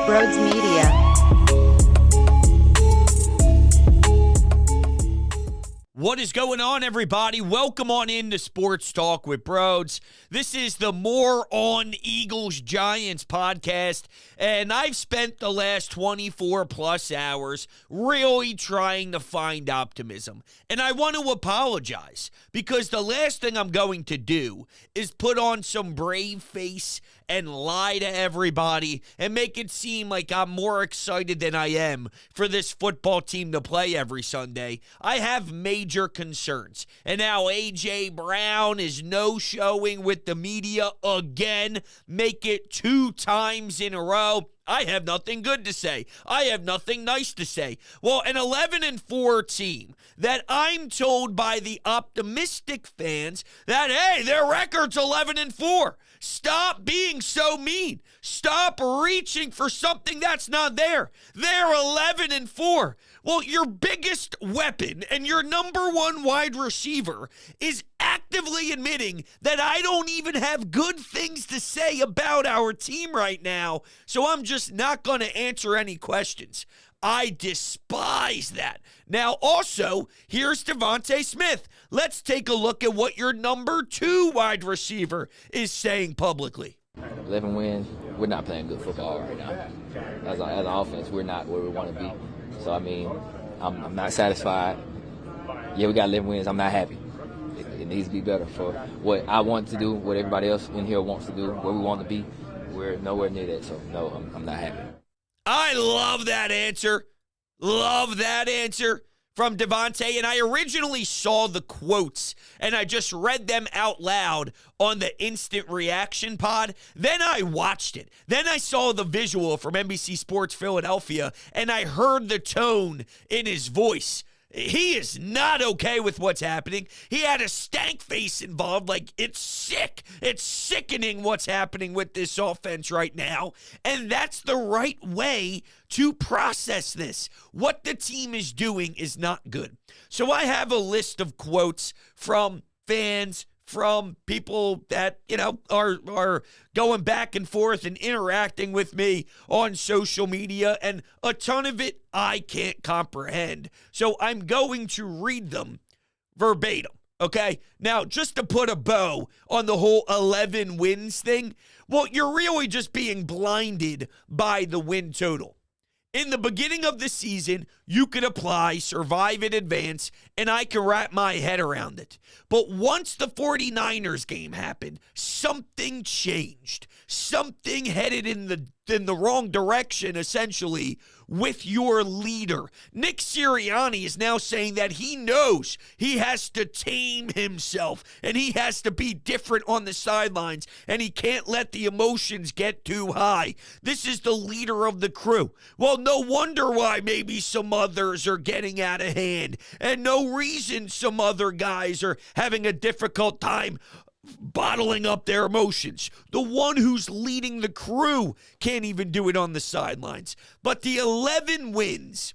Broads Media. What is going on, everybody? Welcome on into Sports Talk with Broads. This is the More on Eagles Giants podcast, and I've spent the last 24 plus hours really trying to find optimism. And I want to apologize because the last thing I'm going to do is put on some brave face and lie to everybody and make it seem like I'm more excited than I am for this football team to play every Sunday. I have major concerns. And now A.J. Brown is no-showing with the media again. Make it 2 times in a row. I have nothing good to say. I have nothing nice to say. Well, an 11-4 team that I'm told by the optimistic fans that, hey, their record's 11-4. Stop being so mean. Stop reaching for something that's not there. They're 11-4. Well, your biggest weapon and your number one wide receiver is actively admitting that I don't even have good things to say about our team right now, so I'm just not going to answer any questions. I despise that. Now, also, here's Devontae Smith. Let's take a look at what your number 2 wide receiver is saying publicly. 11 wins, we're not playing good football right now. As an offense, we're not where we want to be. So, I mean, I'm not satisfied. Yeah, we got 11 wins. I'm not happy. It needs to be better for what I want to do, what everybody else in here wants to do, where we want to be. We're nowhere near that, so no, I'm not happy. I love that answer. Love that answer from Devontae. And I originally saw the quotes, and I just read them out loud on the instant reaction pod. Then I watched it. Then I saw the visual from NBC Sports Philadelphia, and I heard the tone in his voice. He is not okay with what's happening. He had a stank face involved. Like, it's sick. It's sickening what's happening with this offense right now. And that's the right way to process this. What the team is doing is not good. So I have a list of quotes from fans, from people that, are going back and forth and interacting with me on social media, and a ton of it I can't comprehend. So I'm going to read them verbatim, okay? Now, just to put a bow on the whole 11 wins thing, well, you're really just being blinded by the win total. In the beginning of the season, you could apply, survive in advance, and I can wrap my head around it. But once the 49ers game happened, something changed. Something headed in the wrong direction, essentially, with your leader. Nick Sirianni is now saying that he knows he has to tame himself and he has to be different on the sidelines and he can't let the emotions get too high. This is the leader of the crew. Well, no wonder why maybe some others are getting out of hand, and no reason some other guys are having a difficult time bottling up their emotions. The one who's leading the crew can't even do it on the sidelines. But the 11 wins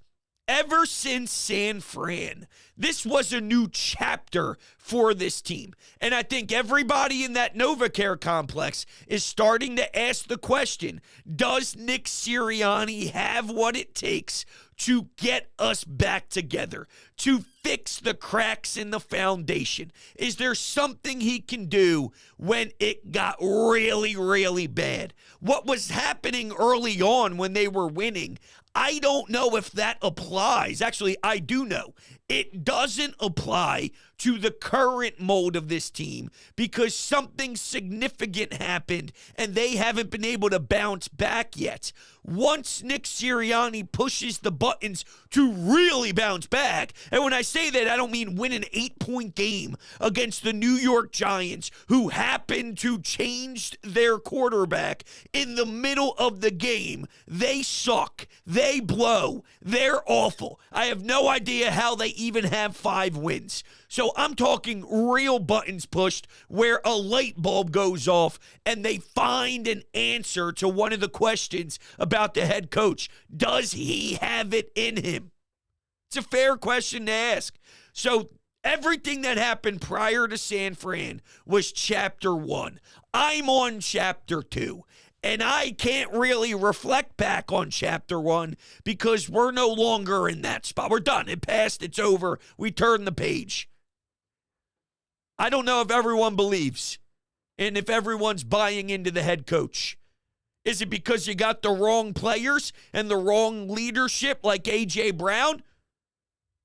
ever since San Fran, this was a new chapter for this team. And I think everybody in that NovaCare complex is starting to ask the question, does Nick Sirianni have what it takes to get us back together, to fix the cracks in the foundation? Is there something he can do when it got really, really bad? What was happening early on when they were winning, I don't know if that applies. Actually, I do know. It doesn't apply to the current mode of this team because something significant happened and they haven't been able to bounce back yet. Once Nick Sirianni pushes the buttons to really bounce back, and when I say that, I don't mean win an 8-point game against the New York Giants, who happened to change their quarterback in the middle of the game. They suck. They blow. They're awful. I have no idea how they even have 5 wins. So I'm talking real buttons pushed where a light bulb goes off and they find an answer to one of the questions about the head coach. Does he have it in him? It's a fair question to ask. So everything that happened prior to San Fran was chapter 1. I'm on chapter 2. And I can't really reflect back on chapter 1 because we're no longer in that spot. We're done. It passed. It's over. We turned the page. I don't know if everyone believes and if everyone's buying into the head coach. Is it because you got the wrong players and the wrong leadership like A.J. Brown?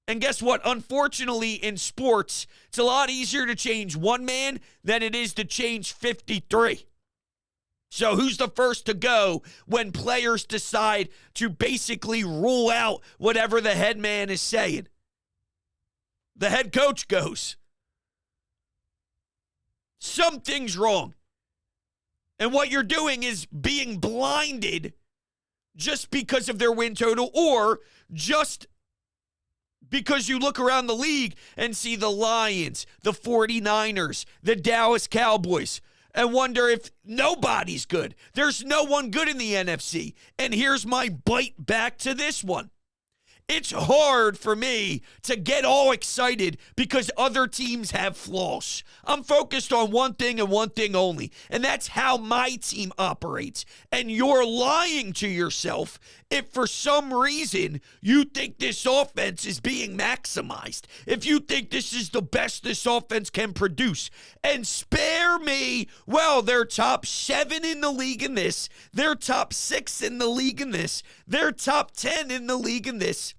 And guess what? Unfortunately, in sports, it's a lot easier to change one man than it is to change 53. So who's the first to go when players decide to basically rule out whatever the head man is saying? The head coach goes. Something's wrong. And what you're doing is being blinded just because of their win total or just because you look around the league and see the Lions, the 49ers, the Dallas Cowboys, and wonder if nobody's good. There's no one good in the NFC. And here's my bite back to this one. It's hard for me to get all excited because other teams have flaws. I'm focused on one thing and one thing only, and that's how my team operates. And you're lying to yourself if for some reason you think this offense is being maximized, if you think this is the best this offense can produce. And spare me, well, they're top 7 in the league in this, they're top 6 in the league in this, they're top 10 in the league in this.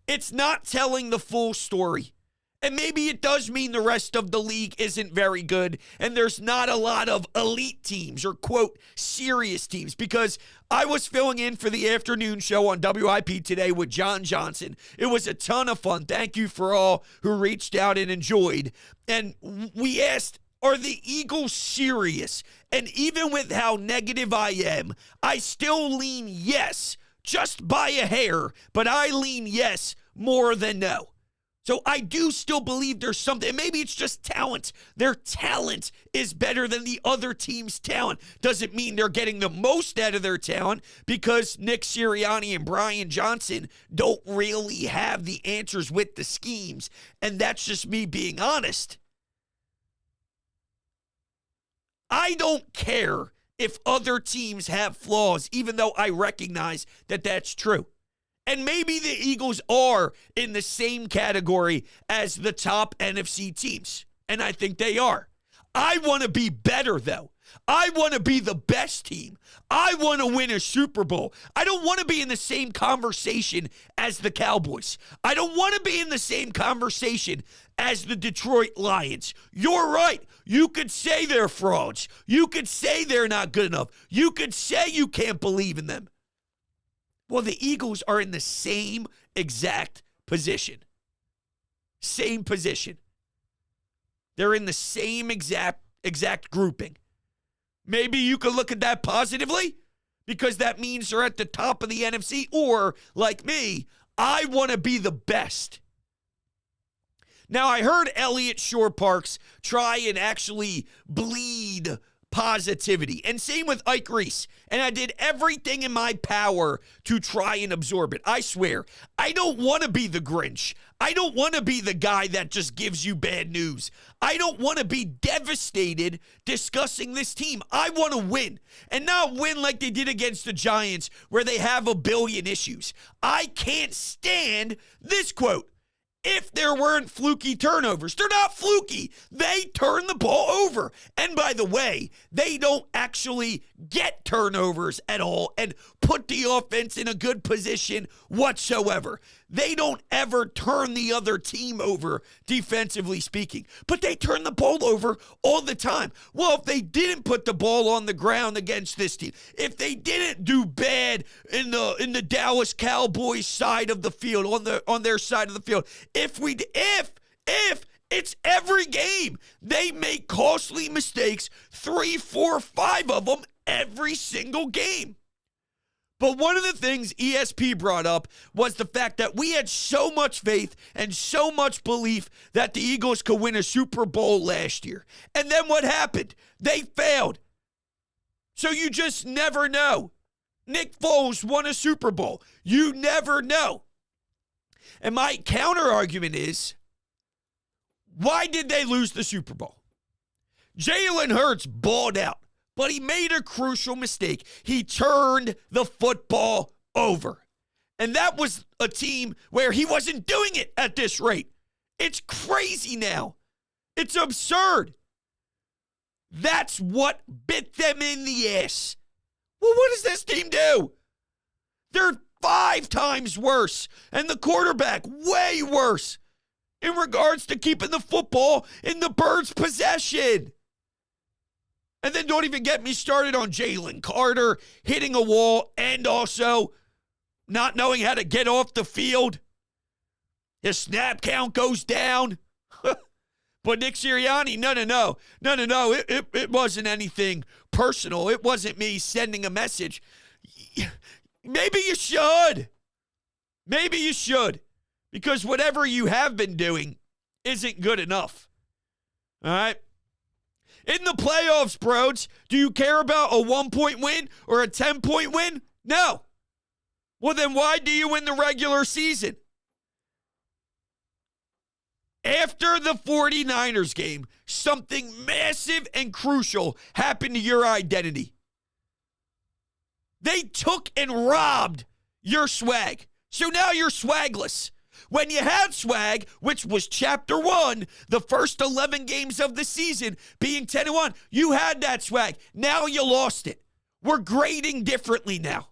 It's not telling the full story. And maybe it does mean the rest of the league isn't very good and there's not a lot of elite teams or, quote, serious teams. Because I was filling in for the afternoon show on WIP today with John Johnson. It was a ton of fun. Thank you for all who reached out and enjoyed. And we asked, are the Eagles serious? And even with how negative I am, I still lean yes. Just by a hair, but I lean yes more than no. So I do still believe there's something. Maybe it's just talent. Their talent is better than the other team's talent. Doesn't mean they're getting the most out of their talent because Nick Sirianni and Brian Johnson don't really have the answers with the schemes. And that's just me being honest. I don't care if other teams have flaws, even though I recognize that that's true. And maybe the Eagles are in the same category as the top NFC teams. And I think they are. I want to be better, though. I want to be the best team. I want to win a Super Bowl. I don't want to be in the same conversation as the Cowboys. I don't want to be in the same conversation as the Detroit Lions. You're right. You could say they're frauds. You could say they're not good enough. You could say you can't believe in them. Well, the Eagles are in the same exact position. Same position. They're in the same exact grouping. Maybe you could look at that positively because that means they're at the top of the NFC. Or, like me, I want to be the best. Now, I heard Elliott Shore-Parks try and actually bleed positivity. And same with Ike Reese. And I did everything in my power to try and absorb it. I swear, I don't want to be the Grinch. I don't want to be the guy that just gives you bad news. I don't want to be devastated discussing this team. I want to win. And not win like they did against the Giants where they have a billion issues. I can't stand this quote. If there weren't fluky turnovers. They're not fluky. They turn the ball over. And by the way, they don't actually get turnovers at all and put the offense in a good position whatsoever. They don't ever turn the other team over, defensively speaking. But they turn the ball over all the time. Well, if they didn't put the ball on the ground against this team, if they didn't do bad in the Dallas Cowboys side of the field, on their side of the field, if it's every game, they make costly mistakes, 3, 4, 5 of them every single game. But one of the things ESP brought up was the fact that we had so much faith and so much belief that the Eagles could win a Super Bowl last year. And then what happened? They failed. So you just never know. Nick Foles won a Super Bowl. You never know. And my counter argument is, why did they lose the Super Bowl? Jalen Hurts balled out. But he made a crucial mistake. He turned the football over. And that was a team where he wasn't doing it at this rate. It's crazy now. It's absurd. That's what bit them in the ass. Well, what does this team do? They're 5 times worse, and the quarterback way worse in regards to keeping the football in the Birds' possession. And then don't even get me started on Jalen Carter hitting a wall and also not knowing how to get off the field. His snap count goes down. But Nick Sirianni, no. It wasn't anything personal. It wasn't me sending a message. Maybe you should. Maybe you should. Because whatever you have been doing isn't good enough. All right? In the playoffs, bros, do you care about a 1-point win or a 10-point win? No. Well, then why do you win the regular season? After the 49ers game, something massive and crucial happened to your identity. They took and robbed your swag. So now you're swagless. When you had swag, which was chapter 1, the first 11 games of the season being 10-1, you had that swag. Now you lost it. We're grading differently now.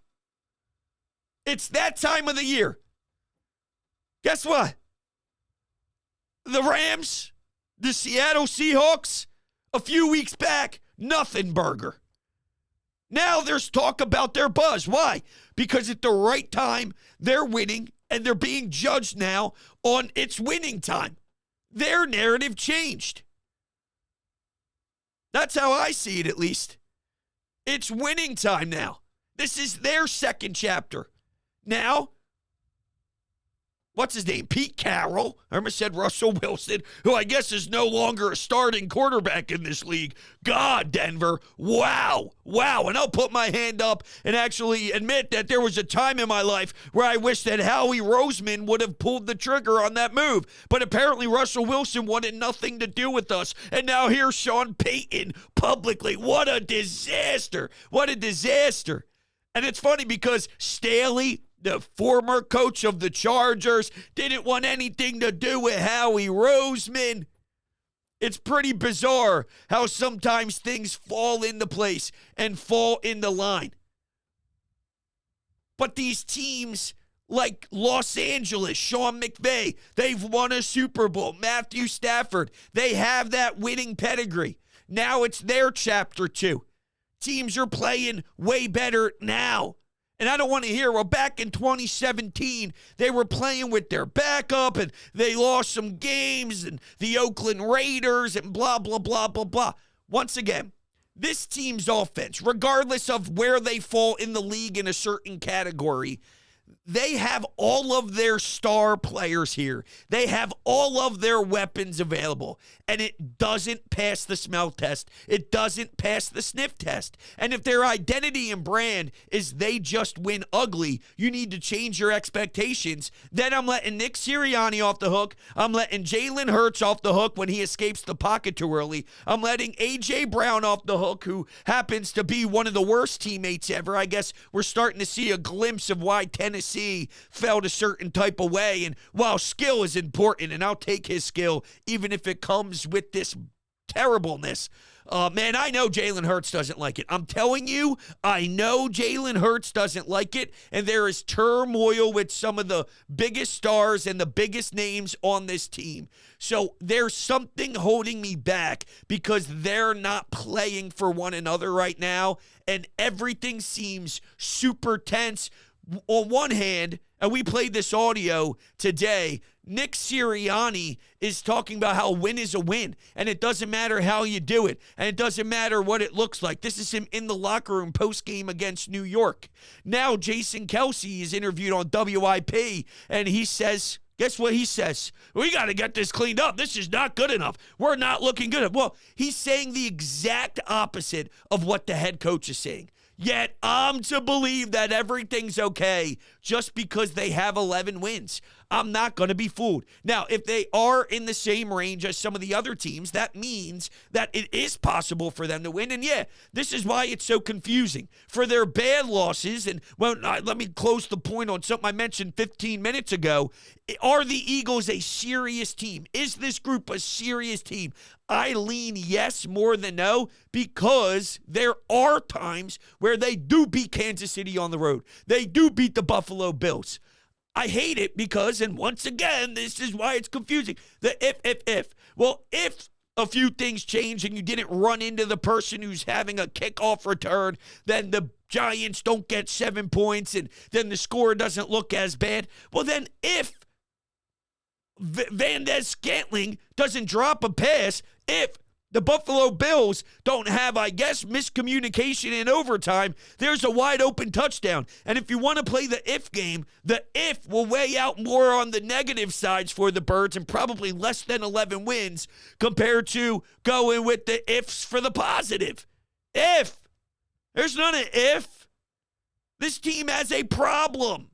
It's that time of the year. Guess what? The Rams, the Seattle Seahawks, a few weeks back, nothing burger. Now there's talk about their buzz. Why? Because at the right time, they're winning, and they're being judged now on its winning time. Their narrative changed. That's how I see it, at least. It's winning time now. This is their second chapter. Now, what's his name? Pete Carroll. I almost said Russell Wilson, who I guess is no longer a starting quarterback in this league. God, Denver. Wow. And I'll put my hand up and actually admit that there was a time in my life where I wish that Howie Roseman would have pulled the trigger on that move. But apparently Russell Wilson wanted nothing to do with us. And now here's Sean Payton publicly. What a disaster. And it's funny because Staley, the former coach of the Chargers, didn't want anything to do with Howie Roseman. It's pretty bizarre how sometimes things fall into place and fall into line. But these teams like Los Angeles, Sean McVay, they've won a Super Bowl. Matthew Stafford, they have that winning pedigree. Now it's their chapter 2. Teams are playing way better now. And I don't want to hear, well, back in 2017, they were playing with their backup and they lost some games and the Oakland Raiders and blah, blah, blah, blah, blah. Once again, this team's offense, regardless of where they fall in the league in a certain category, they have all of their star players here. They have all of their weapons available. And it doesn't pass the smell test. It doesn't pass the sniff test. And if their identity and brand is they just win ugly, you need to change your expectations. Then I'm letting Nick Sirianni off the hook. I'm letting Jalen Hurts off the hook when he escapes the pocket too early. I'm letting A.J. Brown off the hook, who happens to be one of the worst teammates ever. I guess we're starting to see a glimpse of why Tennessee felt a certain type of way. And while skill is important, and I'll take his skill, even if it comes with this terribleness, man, I know Jalen Hurts doesn't like it. I'm telling you, I know Jalen Hurts doesn't like it, and there is turmoil with some of the biggest stars and the biggest names on this team. So there's something holding me back because they're not playing for one another right now, and everything seems super tense. On one hand, and we played this audio today, Nick Sirianni is talking about how a win is a win, and it doesn't matter how you do it, and it doesn't matter what it looks like. This is him in the locker room post-game against New York. Now Jason Kelsey is interviewed on WIP, and he says, guess what he says? We got to get this cleaned up. This is not good enough. We're not looking good. Well, he's saying the exact opposite of what the head coach is saying. Yet I'm to believe that everything's okay just because they have 11 wins. I'm not going to be fooled. Now, if they are in the same range as some of the other teams, that means that it is possible for them to win. And yeah, this is why it's so confusing. For their bad losses, and well, let me close the point on something I mentioned 15 minutes ago. Are the Eagles a serious team? Is this group a serious team? I lean yes more than no, because there are times where they do beat Kansas City on the road. They do beat the Buffalo Bills. I hate it because, and once again, this is why it's confusing. The if. Well, if a few things change and you didn't run into the person who's having a kickoff return, then the Giants don't get 7 points and then the score doesn't look as bad. Well, then if Van Des Scantling doesn't drop a pass, if the Buffalo Bills don't have, I guess, miscommunication in overtime, there's a wide open touchdown. And if you want to play the if game, the if will weigh out more on the negative sides for the Birds and probably less than 11 wins compared to going with the ifs for the positive. If. There's not an if. This team has a problem.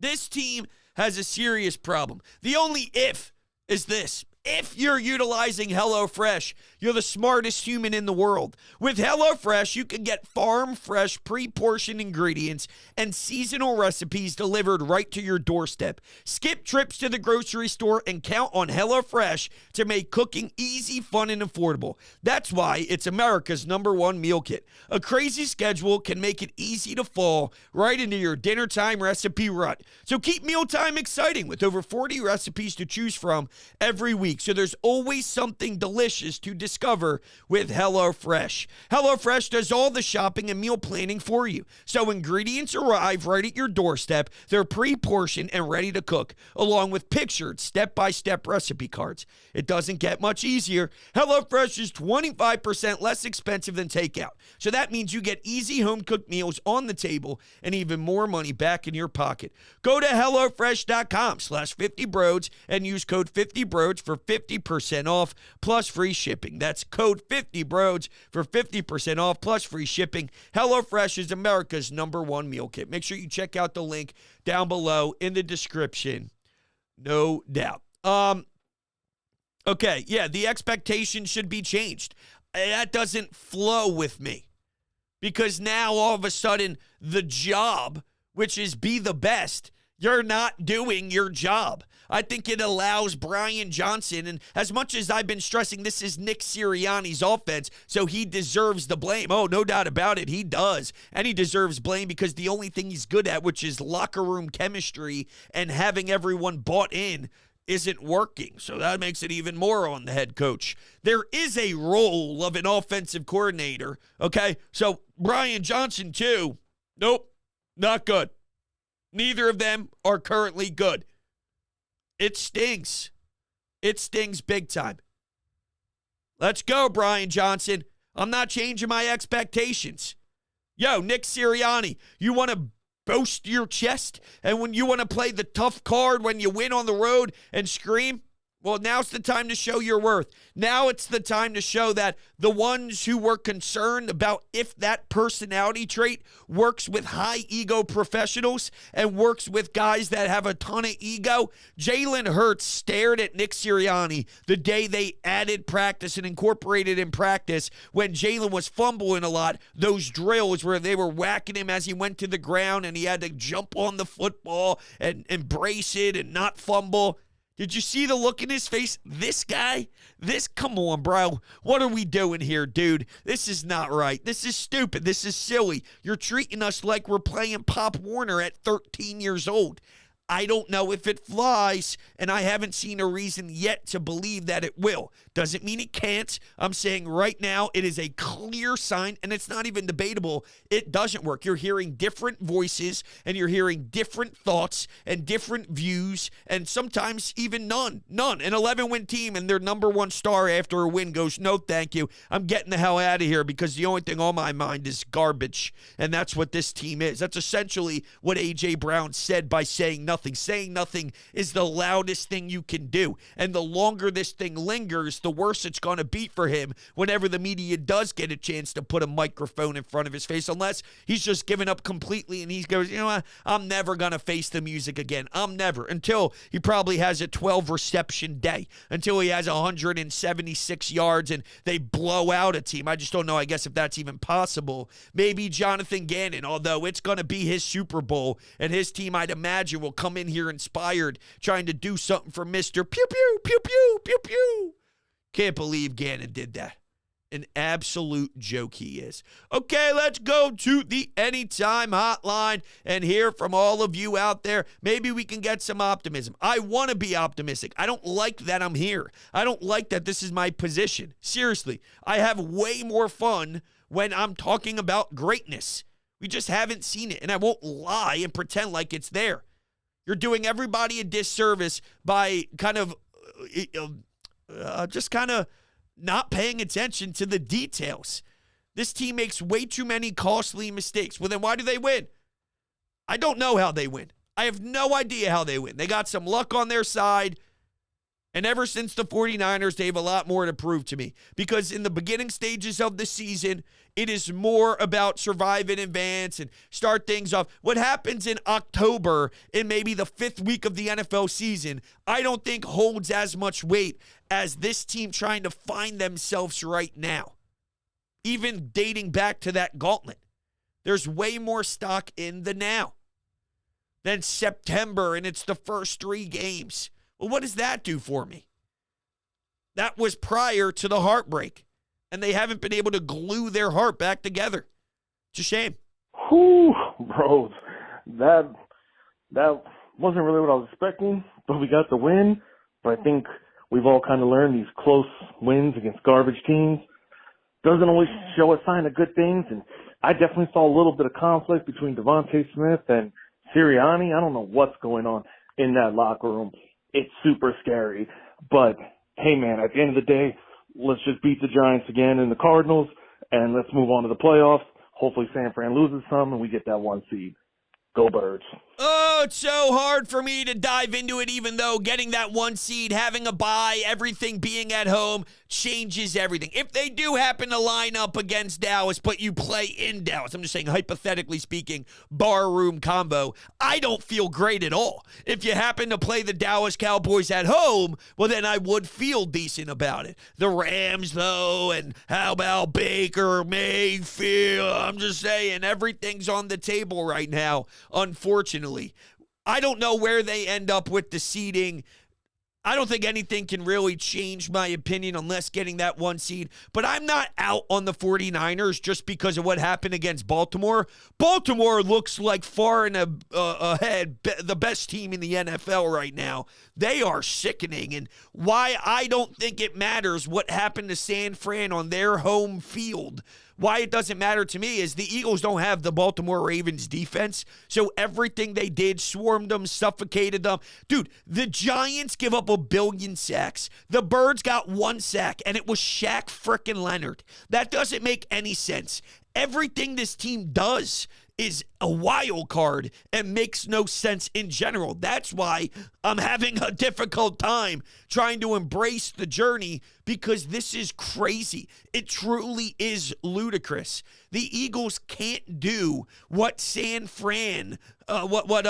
This team has a serious problem. The only if is this. If you're utilizing HelloFresh, you're the smartest human in the world. With HelloFresh, you can get farm-fresh, pre-portioned ingredients and seasonal recipes delivered right to your doorstep. Skip trips to the grocery store and count on HelloFresh to make cooking easy, fun, and affordable. That's why it's America's #1 meal kit. A crazy schedule can make it easy to fall right into your dinner time recipe rut. So keep mealtime exciting with over 40 recipes to choose from every week. So there's always something delicious to discover with HelloFresh. HelloFresh does all the shopping and meal planning for you. So ingredients arrive right at your doorstep. They're pre-portioned and ready to cook, along with pictured step-by-step recipe cards. It doesn't get much easier. HelloFresh is 25% less expensive than takeout. So that means you get easy home-cooked meals on the table and even more money back in your pocket. Go to HelloFresh.com/50broads and use code 50broads for 50% off plus free shipping. That's code 50broads for 50% off plus free shipping. HelloFresh is America's #1 meal kit. Make sure you check out the link down below in the description. No doubt. Okay, yeah, the expectation should be changed. That doesn't flow with me. Because now all of a sudden the job, which is be the best, you're not doing your job. I think it allows Brian Johnson, and as much as I've been stressing this is Nick Sirianni's offense, so he deserves the blame. Oh, no doubt about it, he does. And he deserves blame because the only thing he's good at, which is locker room chemistry and having everyone bought in, isn't working. So that makes it even more on the head coach. There is a role of an offensive coordinator, okay? So Brian Johnson, too, nope, not good. Neither of them are currently good. It stings. It stings big time. Let's go, Brian Johnson. I'm not changing my expectations. Yo, Nick Sirianni, you want to boast your chest? And when you want to play the tough card when you win on the road and scream? Well, now's the time to show your worth. Now it's the time to show that the ones who were concerned about if that personality trait works with high ego professionals and works with guys that have a ton of ego. Jalen Hurts stared at Nick Sirianni the day they added practice and incorporated in practice when Jalen was fumbling a lot. Those drills where they were whacking him as he went to the ground and he had to jump on the football and embrace it and not fumble. Did you see the look in his face? This guy? Come on, bro. What are we doing here, dude? This is not right. This is stupid. This is silly. You're treating us like we're playing Pop Warner at 13 years old. I don't know if it flies, and I haven't seen a reason yet to believe that it will. Doesn't mean it can't. I'm saying right now it is a clear sign, and it's not even debatable. It doesn't work. You're hearing different voices, and you're hearing different thoughts and different views, and sometimes even none. An 11-win team, and their #1 star after a win goes, no, thank you. I'm getting the hell out of here because the only thing on my mind is garbage, and that's what this team is. That's essentially what A.J. Brown said by saying nothing nothing. Saying nothing is the loudest thing you can do. And the longer this thing lingers, the worse it's going to be for him whenever the media does get a chance to put a microphone in front of his face, unless he's just given up completely and he goes, you know what, I'm never going to face the music again. I'm never, until he probably has a 12 reception day, until he has 176 yards and they blow out a team. I just don't know, I guess, if that's even possible. Maybe Jonathan Gannon, although it's going to be his Super Bowl, and his team, I'd imagine, will come in here inspired, trying to do something for Mr. Pew Pew, Pew Pew, Pew Pew. Can't believe Gannon did that. An absolute joke he is. Okay, let's go to the Anytime Hotline and hear from all of you out there. Maybe we can get some optimism. I want to be optimistic. I don't like that I'm here. I don't like that this is my position. Seriously, I have way more fun when I'm talking about greatness. We just haven't seen it, and I won't lie and pretend like it's there. You're doing everybody a disservice by kind of just kind of not paying attention to the details. This team makes way too many costly mistakes. Well, then why do they win? I don't know how they win. I have no idea how they win. They got some luck on their side. And ever since the 49ers, they have a lot more to prove to me. Because in the beginning stages of the season, it is more about survive in advance and start things off. What happens in October, in maybe the 5th week of the NFL season, I don't think holds as much weight as this team trying to find themselves right now. Even dating back to that gauntlet. There's way more stock in the now than September, and it's the first 3 games. Well, what does that do for me? That was prior to the heartbreak, and they haven't been able to glue their heart back together. It's a shame. Whew, bros. That wasn't really what I was expecting, but we got the win. But I think we've all kind of learned these close wins against garbage teams doesn't always show a sign of good things, and I definitely saw a little bit of conflict between Devontae Smith and Sirianni. I don't know what's going on in that locker room. It's super scary. But, hey, man, at the end of the day, let's just beat the Giants again and the Cardinals, and let's move on to the playoffs. Hopefully San Fran loses some, and we get that 1 seed. Go Birds. Oh, it's so hard for me to dive into it, even though getting that 1 seed, having a bye, everything being at home changes everything. If they do happen to line up against Dallas, but you play in Dallas, I'm just saying, hypothetically speaking, barroom combo, I don't feel great at all. If you happen to play the Dallas Cowboys at home, well, then I would feel decent about it. The Rams, though, and how about Baker Mayfield? I'm just saying, everything's on the table right now, unfortunately. I don't know where they end up with the seeding. I don't think anything can really change my opinion unless getting that 1 seed. But I'm not out on the 49ers just because of what happened against Baltimore. Baltimore looks like far and ahead the best team in the NFL right now. They are sickening. And why I don't think it matters what happened to San Fran on their home field. Why it doesn't matter to me is the Eagles don't have the Baltimore Ravens defense, so everything they did swarmed them, suffocated them. Dude, the Giants give up 1 billion sacks. The Birds got 1 sack, and it was Shaq frickin' Leonard. That doesn't make any sense. Everything this team does is a wild card and makes no sense in general. That's why I'm having a difficult time trying to embrace the journey, because this is crazy. It truly is ludicrous. The Eagles can't do what San Fran, what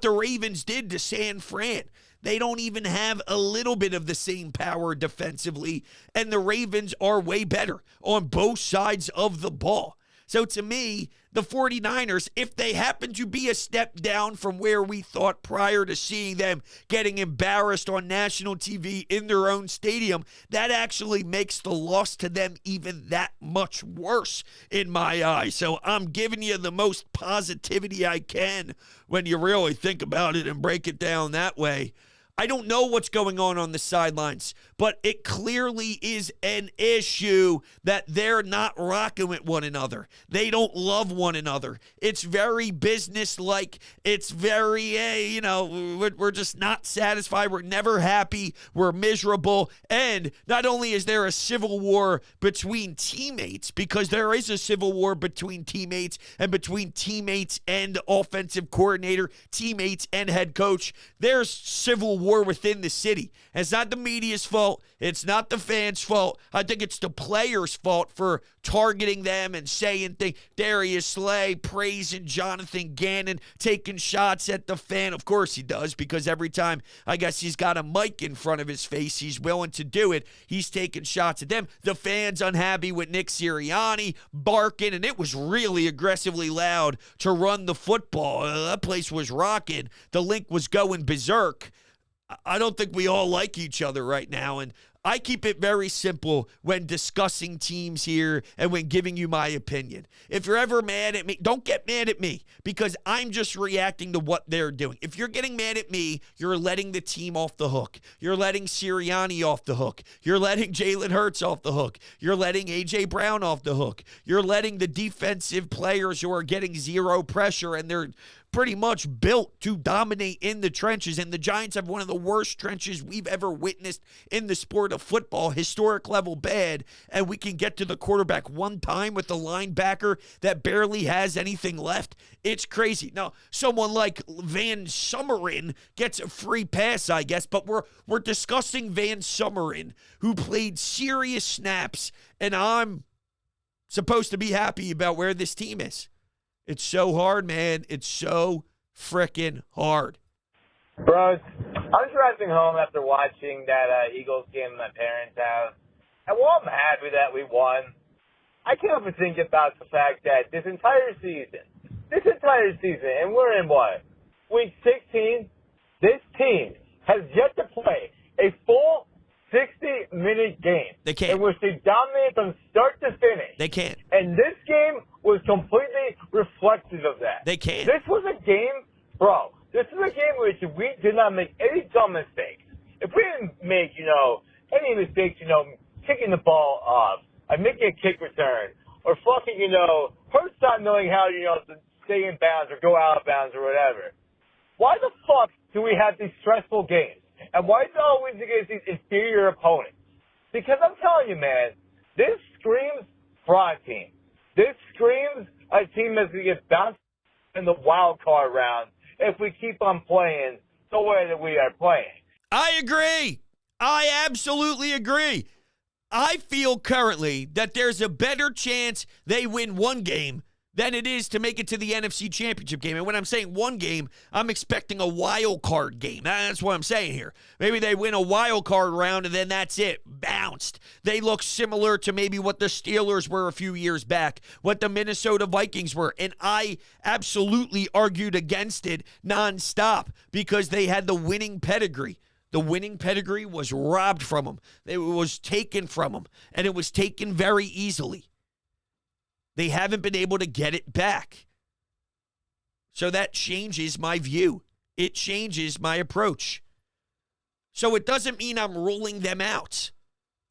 the Ravens did to San Fran. They don't even have a little bit of the same power defensively, and the Ravens are way better on both sides of the ball. So to me, the 49ers, if they happen to be a step down from where we thought prior to seeing them getting embarrassed on national TV in their own stadium, that actually makes the loss to them even that much worse in my eyes. So I'm giving you the most positivity I can when you really think about it and break it down that way. I don't know what's going on the sidelines, but it clearly is an issue that they're not rocking with one another. They don't love one another. It's very business-like. It's very, we're just not satisfied. We're never happy. We're miserable. And not only is there a civil war between teammates, because there is a civil war between teammates and between teammates and offensive coordinator, teammates and head coach, there's civil war within the city. And it's not the media's fault. It's not the fans' fault. I think it's the players' fault for targeting them and saying things. Darius Slay praising Jonathan Gannon, taking shots at the fan. Of course he does, because every time I guess he's got a mic in front of his face, he's willing to do it. He's taking shots at them. The fans unhappy with Nick Sirianni, barking, and it was really aggressively loud to run the football. That place was rocking. The Link was going berserk. I don't think we all like each other right now, and I keep it very simple when discussing teams here and when giving you my opinion. If you're ever mad at me, don't get mad at me, because I'm just reacting to what they're doing. If you're getting mad at me, you're letting the team off the hook. You're letting Sirianni off the hook. You're letting Jalen Hurts off the hook. You're letting A.J. Brown off the hook. You're letting the defensive players who are getting zero pressure, and they're pretty much built to dominate in the trenches, and the Giants have one of the worst trenches we've ever witnessed in the sport of football, historic level bad, and we can get to the quarterback one time with the linebacker that barely has anything left. It's crazy. Now, someone like Van Sumeren gets a free pass, I guess, but we're discussing Van Sumeren, who played serious snaps, and I'm supposed to be happy about where this team is. It's so hard, man. It's so freaking hard. Bros, I was driving home after watching that Eagles game at my parents' house. And while I'm happy that we won, I can't help but think about the fact that this entire season, and we're in what? Week 16, this team has yet to play a full 60-minute game. They can't. In which they dominated from start to finish. They can't. And this game was completely reflective of that. They can't. This was a game, bro. This is a game in which we did not make any dumb mistakes. If we didn't make, any mistakes, kicking the ball off, making a kick return, or fucking, Hurts not knowing how, to stay in bounds or go out of bounds or whatever. Why the fuck do we have these stressful games? And why is it always against these inferior opponents? Because I'm telling you, man, this screams fraud team. This screams a team that's going to get bounced in the wild card round if we keep on playing the way that we are playing. I agree. I absolutely agree. I feel currently that there's a better chance they win one game than it is to make it to the NFC Championship game. And when I'm saying one game, I'm expecting a wild card game. That's what I'm saying here. Maybe they win a wild card round and then that's it. Bounced. They look similar to maybe what the Steelers were a few years back, what the Minnesota Vikings were. And I absolutely argued against it nonstop because they had the winning pedigree. The winning pedigree was robbed from them. It was taken from them. And it was taken very easily. They haven't been able to get it back. So that changes my view. It changes my approach. So it doesn't mean I'm ruling them out.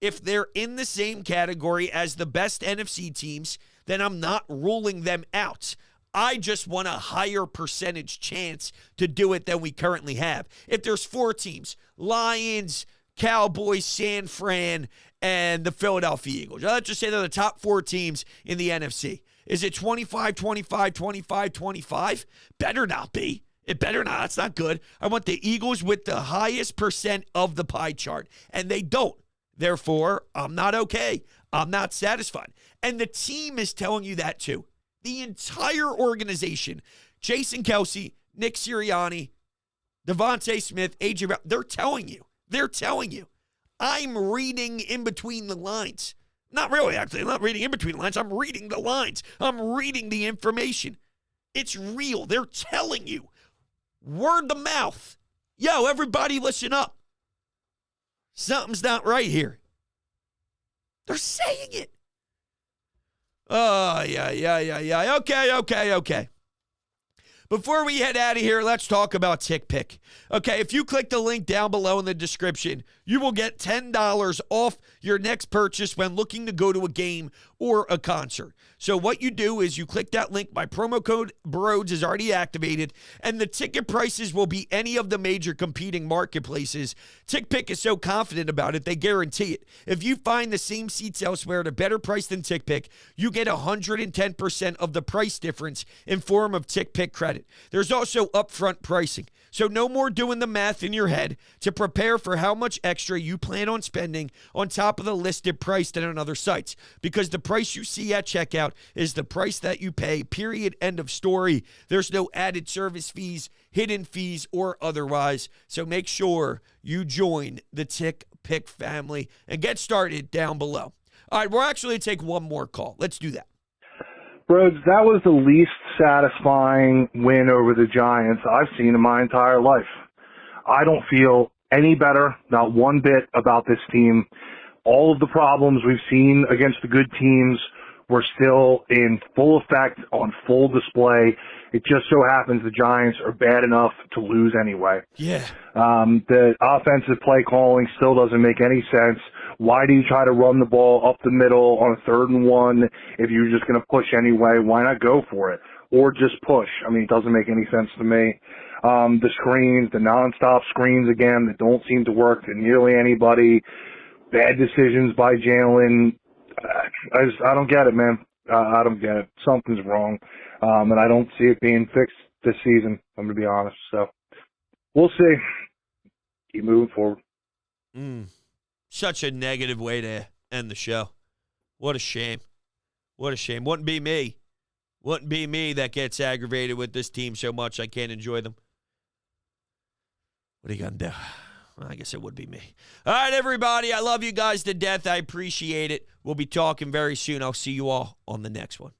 If they're in the same category as the best NFC teams, then I'm not ruling them out. I just want a higher percentage chance to do it than we currently have. If there's 4 teams, Lions, Cowboys, San Fran, and the Philadelphia Eagles. Let's just say they're the top 4 teams in the NFC. Is it 25, 25, 25, 25? Better not be. It better not. That's not good. I want the Eagles with the highest percent of the pie chart, and they don't. Therefore, I'm not okay. I'm not satisfied. And the team is telling you that too. The entire organization, Jason Kelce, Nick Sirianni, Devontae Smith, A.J. Brown, they're telling you. They're telling you. I'm reading in between the lines. Not really, actually. I'm not reading in between the lines. I'm reading the lines. I'm reading the information. It's real. They're telling you. Word to mouth. Yo, everybody listen up. Something's not right here. They're saying it. Oh, yeah. Okay. Before we head out of here, let's talk about TickPick. Okay, if you click the link down below in the description, you will get $10 off your next purchase when looking to go to a game or a concert. So what you do is you click that link. My promo code BRODES is already activated, and the ticket prices will be any of the major competing marketplaces. TickPick is so confident about it, they guarantee it. If you find the same seats elsewhere at a better price than TickPick, you get 110% of the price difference in form of TickPick credit. There's also upfront pricing. So no more doing the math in your head to prepare for how much extra you plan on spending on top of the listed price than on other sites, because the price you see at checkout is the price that you pay, period, end of story. There's no added service fees, hidden fees, or otherwise. So make sure you join the TickPick family and get started down below. All right, we'll actually take one more call. Let's do that. Rhodes, that was the least satisfying win over the Giants I've seen in my entire life. I don't feel any better, not one bit, about this team. All of the problems we've seen against the good teams were still in full effect, on full display. It just so happens the Giants are bad enough to lose anyway. Yeah. The offensive play calling still doesn't make any sense. Why do you try to run the ball up the middle on a 3rd and 1 if you're just going to push anyway? Why not go for it? Or just push? I mean, it doesn't make any sense to me. The screens, the nonstop screens again that don't seem to work to nearly anybody. Bad decisions by Jalen. I don't get it, man. I don't get it. Something's wrong. And I don't see it being fixed this season, I'm going to be honest. So we'll see. Keep moving forward. Such a negative way to end the show. What a shame. What a shame. Wouldn't be me. Wouldn't be me that gets aggravated with this team so much I can't enjoy them. What are you going to do? Well, I guess it would be me. All right, everybody. I love you guys to death. I appreciate it. We'll be talking very soon. I'll see you all on the next one.